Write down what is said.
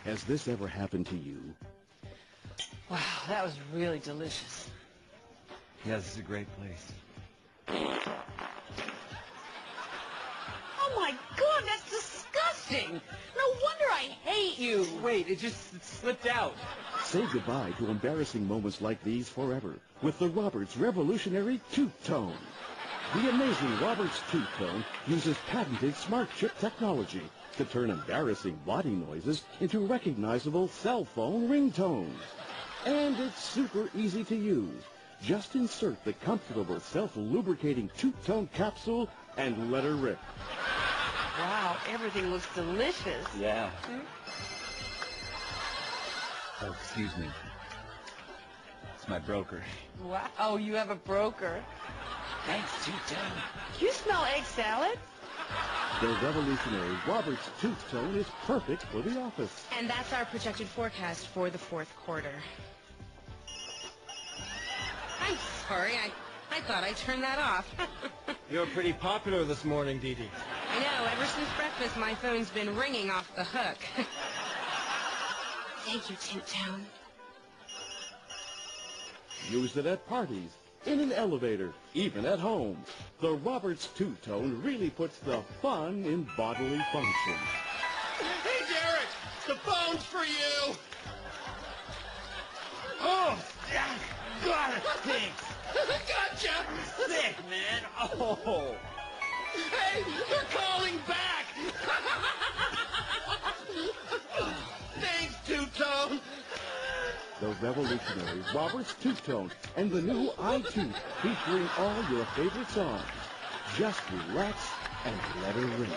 Has this ever happened to you? Wow, that was really delicious. Yeah, this is a great place. Oh my God, that's disgusting! No wonder I hate you! Wait, it slipped out. Say goodbye to embarrassing moments like these forever with the Roberts Revolutionary Tooth Tone. The amazing Roberts Tooth Tone uses patented smart chip technology to turn embarrassing body noises into recognizable cell phone ringtones. And it's super easy to use. Just insert the comfortable self-lubricating tooth tone capsule and let her rip. Wow, everything looks delicious. Yeah. Oh, excuse me. It's my broker. Wow, you have a broker. Thanks, Tooth-Tone. You smell egg salad? The revolutionary Roberts Tooth Tone is perfect for the office. And that's our projected forecast for the fourth quarter. I'm sorry, I thought I turned that off. You're pretty popular this morning, Dee Dee. I know, ever since breakfast my phone's been ringing off the hook. Thank you, Tooth-Tone. Use it at parties, in an elevator, even at home. The Roberts Tooth Tone really puts the fun in bodily function. Hey, Derek! The phone's for you! Oh, God, it stinks! Gotcha! Sick, man. Oh. Hey, they're calling back! Thanks, Two-Tone! The revolutionary Roberts Tooth Tone and the new iTooth featuring all your favorite songs. Just relax and let her ring.